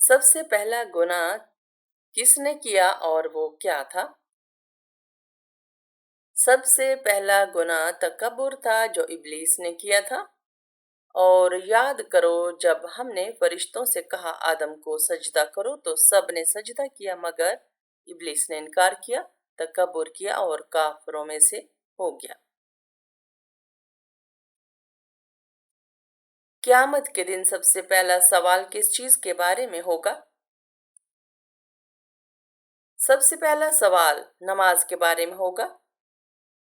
सबसे पहला गुनाह किसने किया और वो क्या था? सबसे पहला गुनाह तकब्बुर था जो इब्लीस ने किया था। और याद करो, जब हमने फरिश्तों से कहा आदम को सजदा करो तो सब ने सजदा किया मगर इब्लीस ने इनकार किया, तकब्बुर किया और काफिरों में से हो गया। क़यामत के दिन सबसे पहला सवाल किस चीज के बारे में होगा? सबसे पहला सवाल नमाज के बारे में होगा।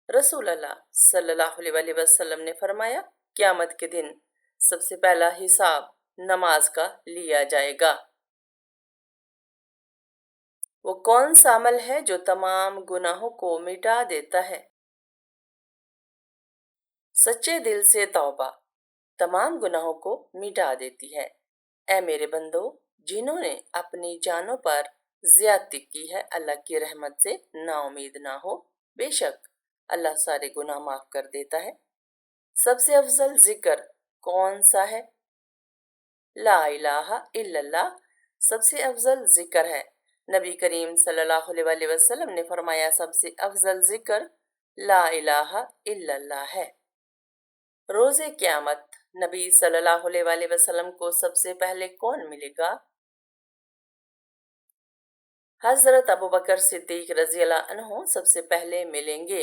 रसूल अल्लाह सल्लल्लाहु अलैहि वसल्लम ने फरमाया, क़यामत के दिन सबसे पहला हिसाब नमाज का लिया जाएगा। वो कौन सा अमल है जो तमाम गुनाहों को मिटा देता है? सच्चे दिल से तौबा तमाम गुनाहों को मिटा देती है। ऐ मेरे बंदो, जिन्होंने अपनी जानों पर ज्यादती की है, अल्लाह की रहमत से नाउमीद ना हो। बेशक अल्लाह सारे गुनाह माफ कर देता है। सबसे अफजल जिक्र कौन सा है? ला इलाहा इल्लल्लाह सबसे अफजल जिक्र है। नबी करीम सल्लल्लाहु अलैहि वसल्लम ने फरमाया, सबसे अफजल जिक्र ला इलाहा इल्लल्लाह है। रोज़े क़यामत नबी सल्लल्लाहु अलैहि वसल्लम को सबसे पहले कौन मिलेगा? हजरत अबू बकर सिद्दीक रजी अल्लाह अन्हु सबसे पहले मिलेंगे।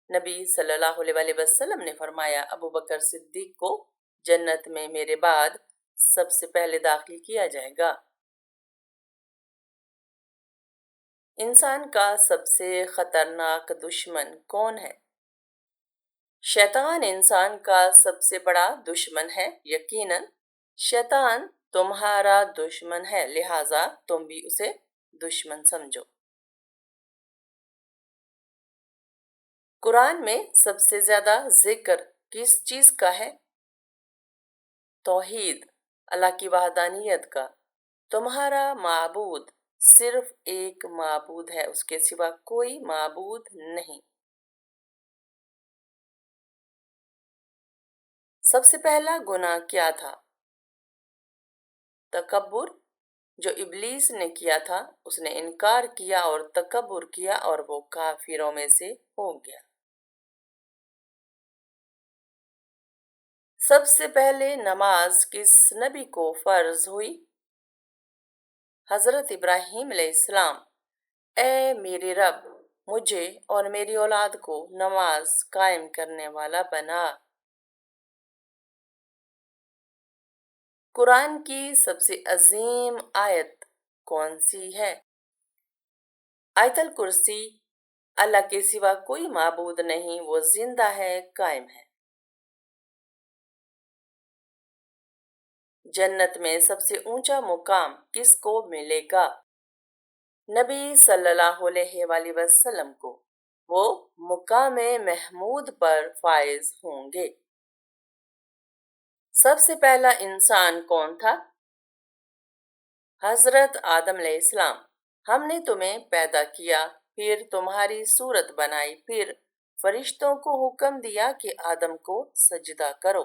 नबी सल्लल्लाहु अलैहि वसल्लम ने फरमाया, अबू बकर सिद्दीक को जन्नत में मेरे बाद सबसे पहले दाखिल किया जाएगा। इंसान का सबसे खतरनाक दुश्मन कौन है? शैतान इंसान का सबसे बड़ा दुश्मन है। यकीनन शैतान तुम्हारा दुश्मन है, लिहाजा तुम भी उसे दुश्मन समझो। कुरान में सबसे ज्यादा जिक्र किस चीज का है? तौहीद, अल्लाह की वहदानियत का। तुम्हारा माबूद सिर्फ एक माबूद है, उसके सिवा कोई माबूद नहीं। सबसे पहला गुनाह क्या था? तकब्बुर जो इब्लीस ने किया था। उसने इनकार किया और तकब्बुर किया और वो काफिरों में से हो गया। सबसे पहले नमाज किस नबी को फर्ज हुई? हजरत इब्राहीम अलैहिस्सलाम। ए मेरे रब, मुझे और मेरी औलाद को नमाज कायम करने वाला बना। कुरान की सबसे अजीम आयत कौन सी है? आयतल कुर्सी। अल्लाह के सिवा कोई माबूद नहीं, वो जिंदा है, कायम है। जन्नत में सबसे ऊंचा मुकाम किसको मिलेगा? नबी सल्लल्लाहु अलैहि वसल्लम को। वो मुकाम महमूद पर फाइज होंगे। सबसे पहला इंसान कौन था? हजरत आदम अलैहिस्सलाम। हमने तुम्हें पैदा किया, फिर तुम्हारी सूरत बनाई, फिर फरिश्तों को हुक्म दिया कि आदम को सजदा करो।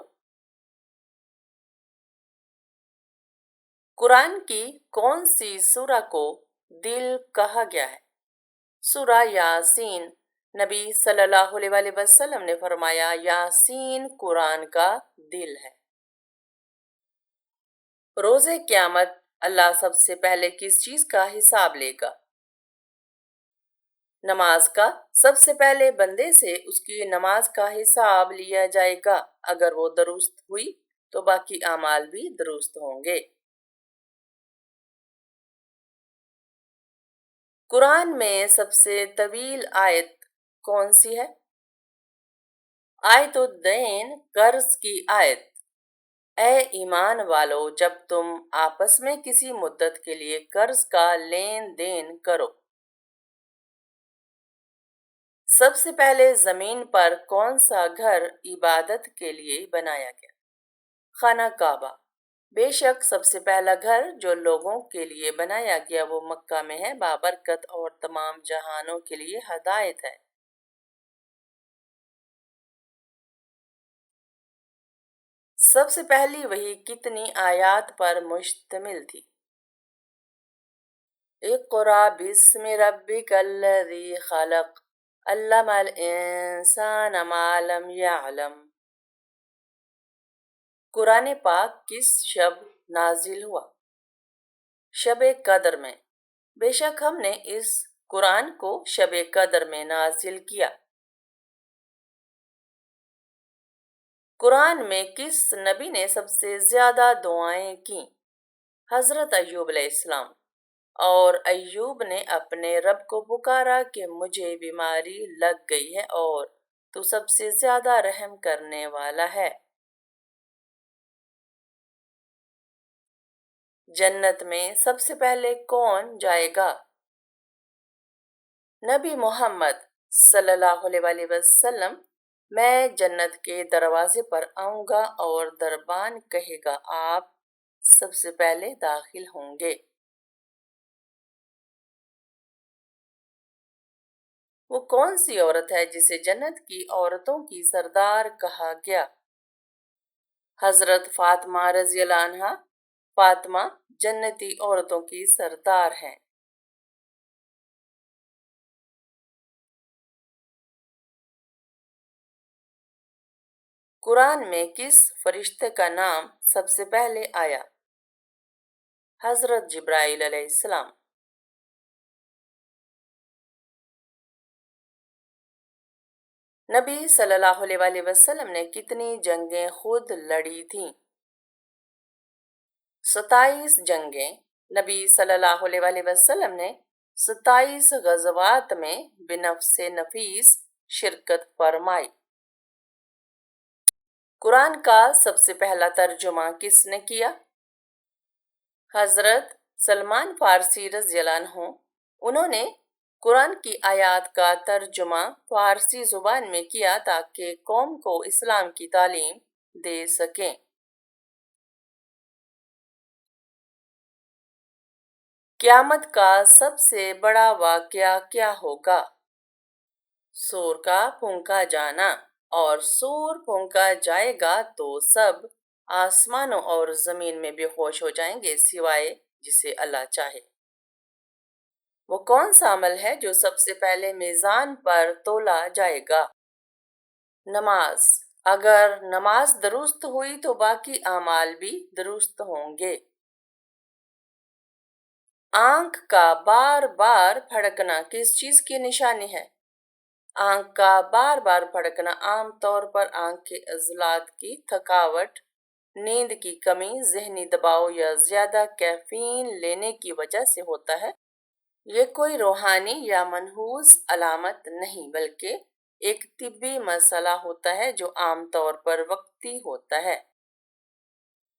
कुरान की कौन सी सूरा को दिल कहा गया है? सूरा यासीन। नबी सल्लल्लाहु अलैहि वसल्लम ने फरमाया, यासीन कुरान का दिल है। रोज़े क़यामत अल्लाह सबसे पहले किस चीज का हिसाब लेगा? नमाज का। सबसे पहले बंदे से उसकी नमाज का हिसाब लिया जाएगा। अगर वो दुरुस्त हुई तो बाकी अमाल भी दुरुस्त होंगे। कुरान में सबसे तवील आयत कौन सी है? आयतुद्दैन, कर्ज की आयत। ए ईमान वालो, जब तुम आपस में किसी मुद्दत के लिए कर्ज का लेन देन करो। सबसे पहले जमीन पर कौन सा घर इबादत के लिए बनाया गया? खाना काबा। बेशक सबसे पहला घर जो लोगों के लिए बनाया गया वो मक्का में है, बाबरकत और तमाम जहानों के लिए हदायत है। सबसे पहली वही कितनी आयात पर मुश्तमिल थी? اقرا بسم ربک الذی خلق علم الانسان ما لم یعلم۔ قرآن پاک کس شب نازل ہوا؟ شب قدر میں۔ بے شک ہم نے اس قرآن کو شب قدر میں نازل کیا۔ قرآن میں کس نبی نے سب سے زیادہ دعائیں کیں؟ حضرت ایوب علیہ السلام۔ اور ایوب نے اپنے رب کو پکارا کہ مجھے بیماری لگ گئی ہے اور تو سب سے زیادہ رحم کرنے والا ہے۔ جنت میں سب سے پہلے کون جائے گا؟ نبی محمد صلی اللہ علیہ وآلہ وسلم۔ میں جنت کے دروازے پر آؤں گا اور دربان کہے گا آپ سب سے پہلے داخل ہوں گے۔ وہ کون سی عورت ہے جسے جنت کی عورتوں کی سردار کہا گیا؟ حضرت فاطمہ رضی اللہ عنہا۔ فاطمہ جنتی عورتوں کی سردار ہیں۔ قرآن میں کس فرشتے کا نام سب سے پہلے آیا؟ حضرت جبرائیل علیہ السلام۔ نبی صلی اللہ علیہ وآلہ وسلم نے کتنی جنگیں خود لڑی تھیں؟ 27 جنگیں۔ نبی صلی اللہ علیہ وآلہ وسلم نے 27 غزوات میں بنفس نفیس شرکت فرمائی۔ قرآن کا سب سے پہلا ترجمہ کس نے کیا؟ حضرت سلمان فارسی رضی اللہ عنہ۔ انہوں نے قرآن کی آیات کا ترجمہ فارسی زبان میں کیا تاکہ قوم کو اسلام کی تعلیم دے سکیں۔ قیامت کا سب سے بڑا واقعہ کیا ہوگا؟ سور کا پھونکا جانا۔ اور سور پھونکا جائے گا تو سب آسمانوں اور زمین میں بے ہوش ہو جائیں گے سوائے جسے اللہ چاہے۔ وہ کون سا عمل ہے جو سب سے پہلے میزان پر تولا جائے گا؟ نماز۔ اگر نماز درست ہوئی تو باقی اعمال بھی درست ہوں گے۔ آنکھ کا بار بار پھڑکنا کس چیز کی نشانی ہے؟ آنکھ کا بار بار پھڑکنا عام طور پر آنکھ کے عضلات کی تھکاوٹ، نیند کی کمی، ذہنی دباؤ یا زیادہ کیفین لینے کی وجہ سے ہوتا ہے۔ یہ کوئی روحانی یا منحوس علامت نہیں بلکہ ایک طبی مسئلہ ہوتا ہے جو عام طور پر وقتی ہوتا ہے۔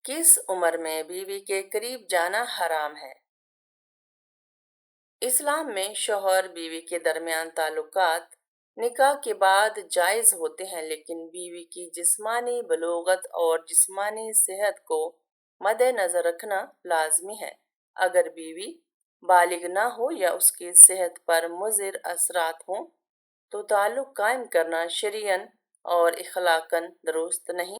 کس عمر میں بیوی کے قریب جانا حرام ہے؟ اسلام میں شوہر بیوی کے درمیان تعلقات نکاح کے بعد جائز ہوتے ہیں لیکن بیوی کی جسمانی بلوغت اور جسمانی صحت کو مد نظر رکھنا لازمی ہے۔ اگر بیوی بالغ نہ ہو یا اس کی صحت پر مضر اثرات ہوں تو تعلق قائم کرنا شرعاً اور اخلاقاً درست نہیں۔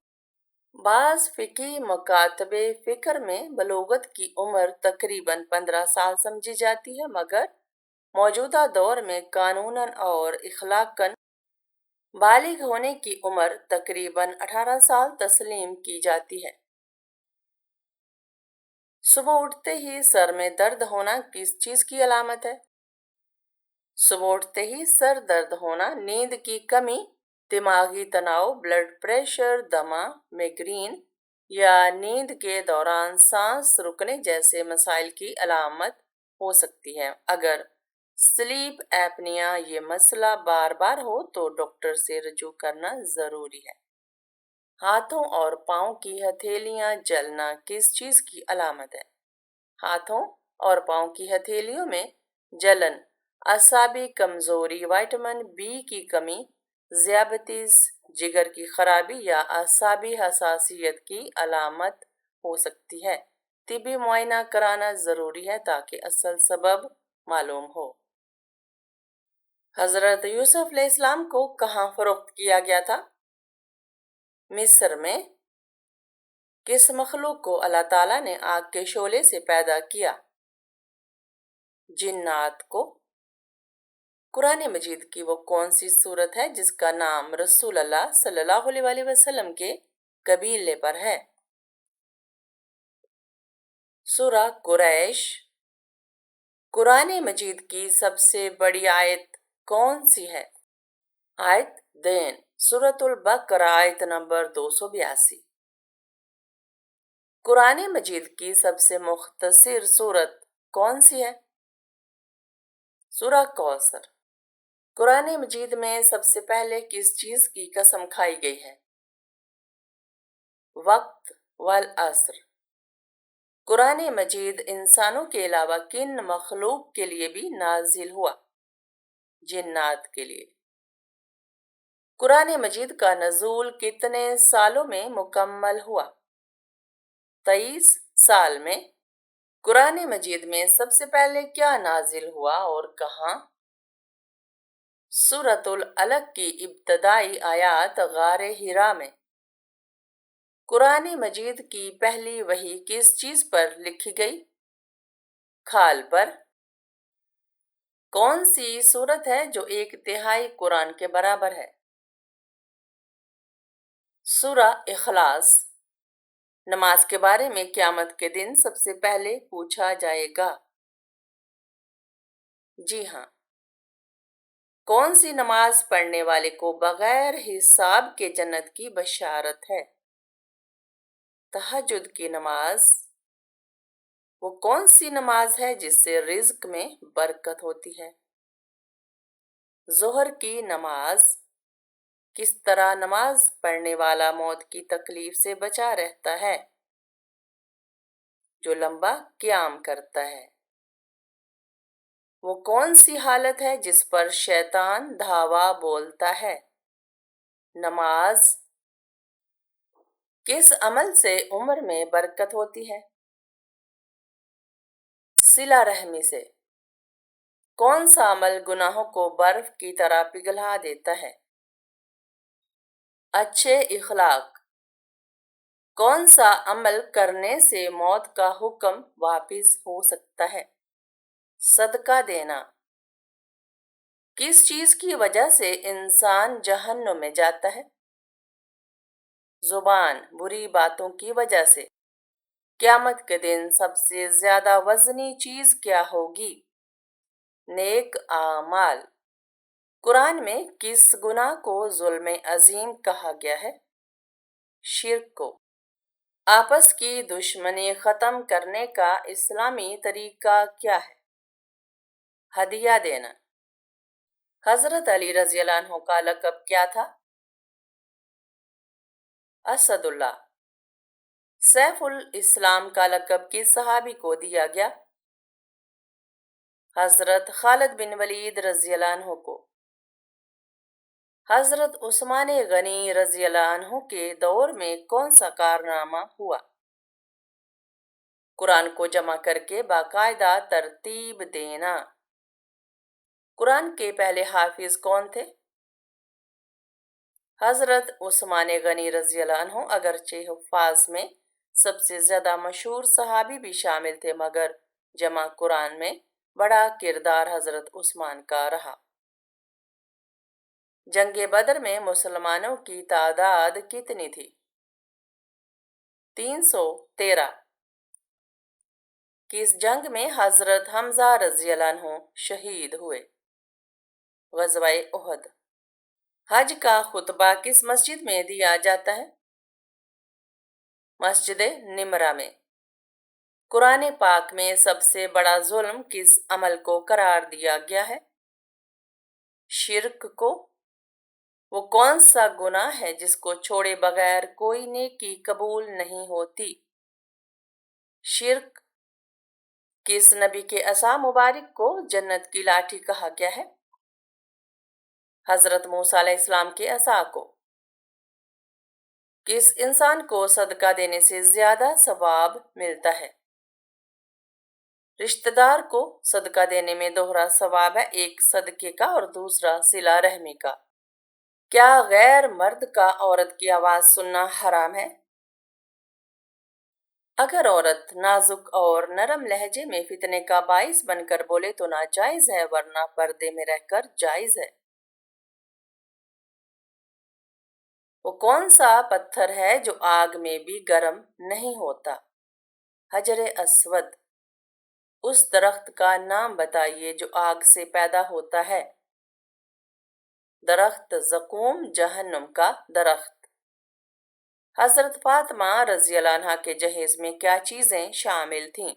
بعض فقہی مکاتب فکر میں بلوغت کی عمر تقریباً 15 سال سمجھی جاتی ہے مگر موجودہ دور میں قانوناً اور اخلاقاً بالغ ہونے کی عمر تقریباً 18 سال تسلیم کی جاتی ہے۔ صبح اٹھتے ہی سر میں درد ہونا کس چیز کی علامت ہے؟ صبح اٹھتے ہی سر درد ہونا نیند کی کمی، دماغی تناؤ، بلڈ پریشر، دمہ، میگرین یا نیند کے دوران سانس رکنے جیسے مسائل کی علامت ہو سکتی ہے۔ اگر سلیپ ایپنیا یہ مسئلہ بار بار ہو تو ڈاکٹر سے رجوع کرنا ضروری ہے۔ ہاتھوں اور پاؤں کی ہتھیلیاں جلنا کس چیز کی علامت ہے؟ ہاتھوں اور پاؤں کی ہتھیلیوں میں جلن اعصابی کمزوری، وٹامن بی کی کمی، ذیابیطس، جگر کی خرابی یا اعصابی حساسیت کی علامت ہو سکتی ہے۔ طبی معائنہ کرانا ضروری ہے تاکہ اصل سبب معلوم ہو۔ حضرت یوسف علیہ السلام کو کہاں فروخت کیا گیا تھا؟ مصر میں۔ کس مخلوق کو اللہ تعالیٰ نے آگ کے شعلے سے پیدا کیا؟ जिन्नात को। कुरान मजीद की वो कौन सी सूरत है जिसका नाम रसूल अल्लाह सल्लल्लाहु अलैहि वसल्लम के कबीले पर है? सूरा कुरैश। कुरान मजीद की सबसे बड़ी आयत कौन सी है? आयत देन, सूरतुल बकरा आयत नंबर 282। कुरान मजीद की सबसे मुख्तसर सूरत कौन सी है? सूरा कौसर। कुरान मजीद में सबसे पहले किस चीज की कसम खाई गई है? वक्त वल असर। कुरान मजीद इंसानों के अलावा किन मखलूक के लिए भी नाजिल हुआ? जिन्नात के लिए। कुरान मजीद का नज़ूल कितने सालों में मुकम्मल हुआ? 23 साल में। कुरान मजीद में सबसे पहले क्या नाजिल हुआ और कहाँ? सूरतुल अलक की इब्तदाई आयात गारे हिरा में। कुरान मजीद की पहली वही किस चीज पर लिखी गई? खाल पर। कौन सी सूरत है जो 1/3 कुरान के बराबर है? सूरा इखलास। नमाज के बारे में क़यामत के दिन सबसे पहले पूछा जाएगा। जी हाँ। कौन सी नमाज पढ़ने वाले को बगैर हिसाब के जन्नत की बशारत है? तहज्जुद की नमाज। वो कौन सी नमाज है जिससे रिज्क में बरकत होती है? जोहर की नमाज। किस तरह नमाज पढ़ने वाला मौत की तकलीफ से बचा रहता है? जो लंबा क़याम करता है। वो कौन सी हालत है जिस पर शैतान धावा बोलता है? नमाज। किस अमल से उम्र में बरकत होती है? सिला रहमी से। कौन सा अमल गुनाहों को बर्फ की तरह पिघला देता है? अच्छे इखलाक। कौन सा अमल करने से मौत का हुक्म वापिस हो सकता है? सदका देना। किस चीज की वजह से इंसान जहन्नुम में जाता है? जुबान, बुरी बातों की वजह से। क़यामत के दिन सबसे ज्यादा वजनी चीज क्या होगी? नेक आमाल। कुरान में किस गुनाह को जुल्म अजीम कहा गया है? शिर्क को। आपस की दुश्मनी खत्म करने का इस्लामी तरीका क्या है? हदिया देना। हजरत अली रज़ी अल्लाह अन्हु का लक़ब क्या था? असदुल्लाह। सैफुल इस्लाम का लक़ब किस सहाबी को दिया गया? हजरत खालिद बिन वलीद रज़ी अल्लाह अन्हु को। हजरत उस्मान गनी रज़ी अल्लाह अन्हु के दौर में कौन सा कारनामा हुआ? कुरान को जमा करके बाकायदा तरतीब देना। कुरान के पहले हाफिज कौन थे? हजरत उस्मान गनी रज़ी अल्लाह अन्हु अगरचे हुफ़ाज़ में सबसे ज़्यादा मशहूर सहाबी भी शामिल थे, मगर जमा कुरान में बड़ा किरदार हजरत उस्मान का रहा। जंगे बदर में मुसलमानों की तादाद कितनी थी? 313। किस जंग में हजरत हमजा रज़ी अल्लाह अन्हु शहीद हुए? ग़ज़वाए उहद। हज का खुतबा किस मस्जिद में दिया जाता है? मस्जिद निमरा में। कुरान पाक में सबसे बड़ा जुल्म किस अमल को करार दिया गया है? शिर्क को। वो कौन सा गुनाह है जिसको छोड़े बगैर कोई नेकी कबूल नहीं होती? शिर्क। किस नबी के असा मुबारक को जन्नत की लाठी कहा गया है? हजरत मूसा अलैहिस्सलाम के असा को। किस इंसान को सदका देने से ज्यादा सवाब मिलता है? रिश्तेदार को सदका देने में दोहरा सवाब है, एक सदके का और दूसरा सिला रहमी का। क्या गैर मर्द का औरत की आवाज सुनना हराम है? अगर औरत नाजुक और नरम लहजे में फितने का बाइस बनकर बोले तो नाजायज है, वरना पर्दे में रहकर जायज है। वो कौन सा पत्थर है जो आग में भी गर्म नहीं होता? हजरे अस्वद। उस दरख्त का नाम बताइए जो आग से पैदा होता है। दरख्त ज़क़ूम, जहन्नुम का दरख्त। हजरत फातिमा रज़ी अल्लाह अन्हा के जहेज में क्या चीजें शामिल थीं?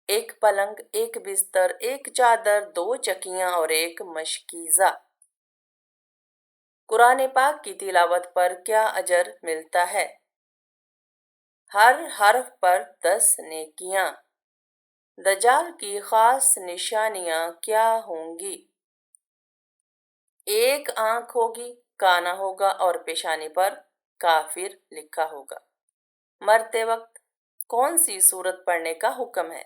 एक पलंग, एक बिस्तर, एक चादर, दो चकियां और एक मशकीज़ा। कुरान पाक की तिलावत पर क्या अजर मिलता है? हर हर्फ पर 10 नेकियां। दज्जाल की खास निशानियां क्या होंगी? एक आंख होगी, काना होगा और पेशानी पर काफिर लिखा होगा। मरते वक्त कौन सी सूरत पढ़ने का हुक्म है?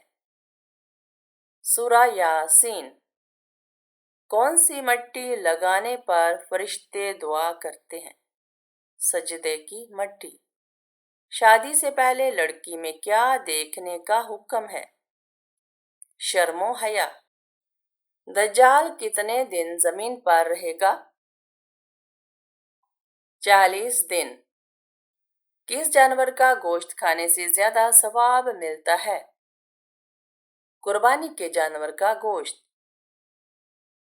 सूरा यासीन। कौन सी मट्टी लगाने पर फरिश्ते दुआ करते हैं? सजदे की मट्टी। शादी से पहले लड़की में क्या देखने का हुक्म है? शर्मो हया। दज्जाल कितने दिन जमीन पर रहेगा? 40 दिन। किस जानवर का गोश्त खाने से ज्यादा सवाब मिलता है? कुर्बानी के जानवर का गोश्त।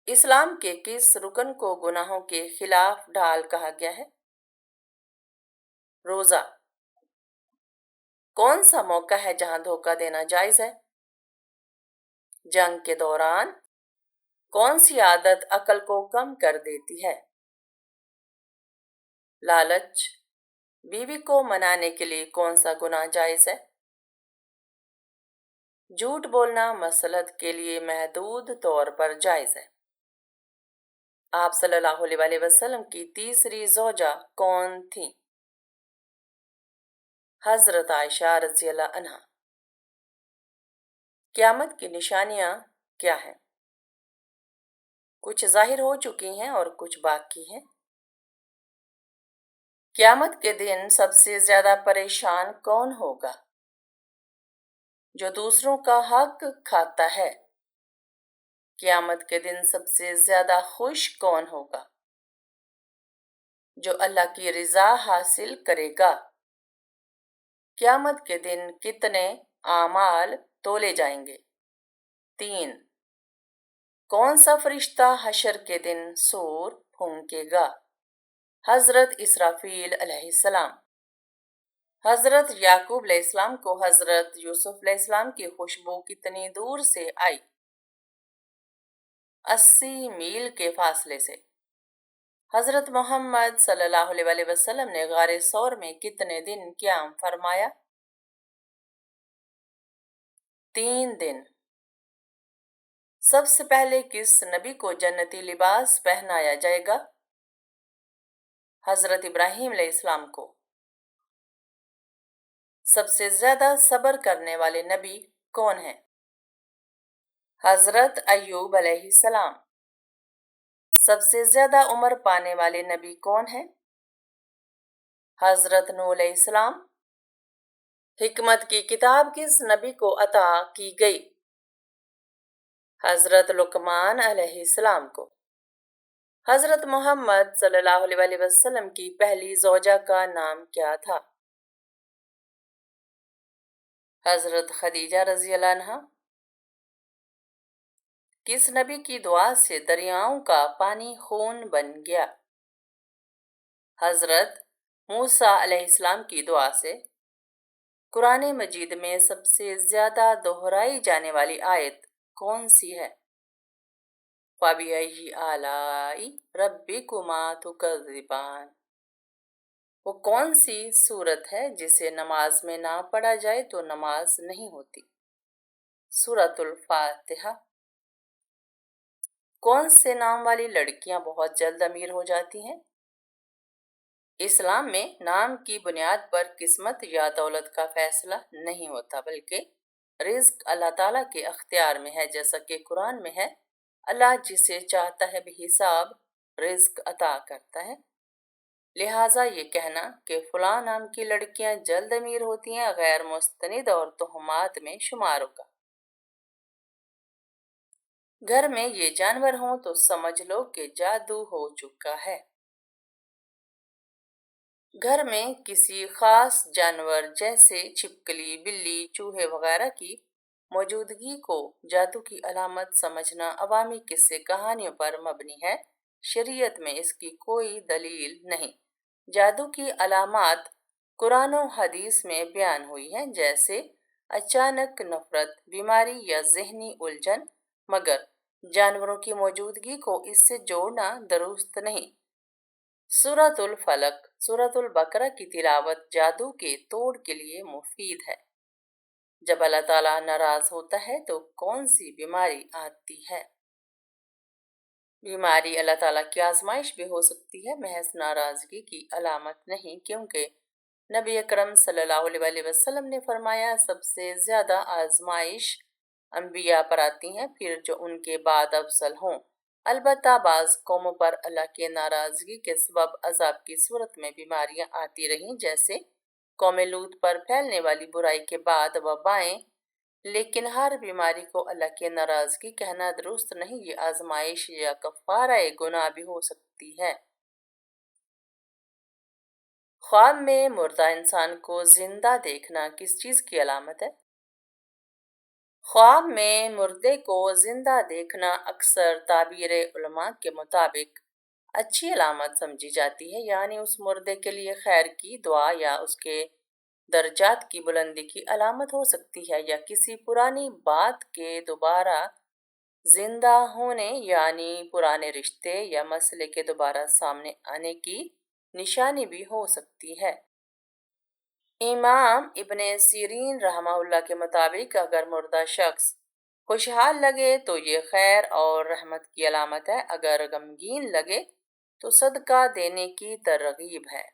इस्लाम के किस रुकन को गुनाहों के खिलाफ ढाल कहा गया है? रोजा। कौन सा मौका है जहां धोखा देना जायज है? जंग के दौरान। कौन सी आदत अकल को कम कर देती है? लालच। बीवी को मनाने के लिए कौन सा गुनाह जायज है? झूठ बोलना मसलहत के लिए महदूद तौर पर जायज है। आप सल्लल्लाहु अलैहि वसल्लम की तीसरी ज़ौजा कौन थी? हजरत आयशा रज़ी अल्लाह अन्हा। क़यामत की निशानियां क्या हैं? कुछ जाहिर हो चुकी हैं और कुछ बाकी हैं। क़यामत के दिन सबसे ज्यादा परेशान कौन होगा? जो दूसरों का हक खाता है। क़यामत के दिन सबसे ज्यादा खुश कौन होगा? जो अल्लाह की रिजा हासिल करेगा। क़यामत के दिन कितने आमाल तोले जाएंगे? 3। कौन सा फरिश्ता हशर के दिन सूर फूंकेगा? हजरत इसराफील अलैहिस्सलाम। हजरत याकूब अलैहिस्सलाम को हजरत यूसुफ अलैहिस्सलाम की खुशबू कितनी दूर से आई? 80 मील के फासले से। हजरत मोहम्मद सल्लल्लाहु अलैहि वसल्लम ने गारे सौर में कितने दिन क़याम फरमाया? 3 दिन। सबसे पहले किस नबी को जन्नती लिबास पहनाया जाएगा? हजरत इब्राहीम अलैहिस्सलाम को। सबसे ज्यादा सब्र करने वाले नबी कौन है? हजरत अय्यूब अलैहिस्सलाम। सबसे ज्यादा उम्र पाने वाले नबी कौन है? हजरत नूह अलैहिस्सलाम। हिकमत की किताब किस नबी को अता की गई? हजरत लुकमान अलैहिस्सलाम को। हजरत मोहम्मद सल्लल्लाहु अलैहि वसल्लम की पहली ज़ौजा का नाम क्या था? हजरत खदीजा रज़ी अल्लाह अन्हा। किस नबी की दुआ से दरियाओं का पानी खून बन गया? हजरत मूसा अलैहिस्सलाम की दुआ से। कुरान मजीद में सबसे ज्यादा दोहराई जाने वाली आयत कौन सी है? फ़बिअय्यि आलाई रब्बिकुमा तुकज़्ज़िबान। वो कौन सी सूरत है जिसे नमाज में ना पढ़ा जाए तो नमाज नहीं होती? सूरतुल फातिहा। कौन से नाम वाली लड़कियां बहुत जल्द अमीर हो जाती हैं? इस्लाम में नाम की बुनियाद पर किस्मत या दौलत का फैसला नहीं होता, बल्कि रिज्क अल्लाह ताला के अख्तियार में है। जैसा कि कुरान में है, अल्लाह जिसे चाहता है बेहिसाब रिज्क अता करता है। لہٰذا یہ کہنا کہ فلاں نام کی لڑکیاں جلد امیر ہوتی ہیں غیر مستند اور تہمات میں شمار ہوگا۔ گھر میں یہ جانور ہوں تو سمجھ لو کہ جادو ہو چکا ہے۔ گھر میں کسی خاص جانور جیسے چھپکلی، بلی، چوہے وغیرہ کی موجودگی کو جادو کی علامت سمجھنا عوامی قصے کہانیوں پر مبنی ہے۔ شریعت میں اس کی کوئی دلیل نہیں۔ جادو کی علامات قرآن و حدیث میں بیان ہوئی ہیں، جیسے اچانک نفرت، بیماری یا ذہنی الجھن، مگر جانوروں کی موجودگی کو اس سے جوڑنا درست نہیں۔ سورۃ الفلق، سورۃ البقرہ کی تلاوت جادو کے توڑ کے لیے مفید ہے۔ جب اللہ تعالیٰ ناراض ہوتا ہے تو کون سی بیماری آتی ہے؟ بیماری اللہ تعالیٰ کی آزمائش بھی ہو سکتی ہے، محض ناراضگی کی علامت نہیں، کیونکہ نبی اکرم صلی اللہ علیہ وسلم نے فرمایا سب سے زیادہ آزمائش انبیاء پر آتی ہیں، پھر جو ان کے بعد افضل ہوں۔ البتہ بعض قوموں پر اللہ کی ناراضگی کے سبب عذاب کی صورت میں بیماریاں آتی رہیں، جیسے قوم لوط پر پھیلنے والی برائی کے بعد وبائیں، لیکن ہر بیماری کو اللہ کی ناراضگی کہنا درست نہیں، یہ آزمائش یا کفارہ گناہ بھی ہو سکتی ہے۔ خواب میں مردہ انسان کو زندہ دیکھنا کس چیز کی علامت ہے؟ خواب میں مردے کو زندہ دیکھنا اکثر تعبیر علماء کے مطابق اچھی علامت سمجھی جاتی ہے، یعنی اس مردے کے لیے خیر کی دعا یا اس کے درجات کی بلندی کی علامت ہو سکتی ہے، یا کسی پرانی بات کے دوبارہ زندہ ہونے، یعنی پرانے رشتے یا مسئلے کے دوبارہ سامنے آنے کی نشانی بھی ہو سکتی ہے۔ امام ابن سیرین رحمہ اللہ کے مطابق اگر مردہ شخص خوشحال لگے تو یہ خیر اور رحمت کی علامت ہے، اگر غمگین لگے تو صدقہ دینے کی ترغیب ہے۔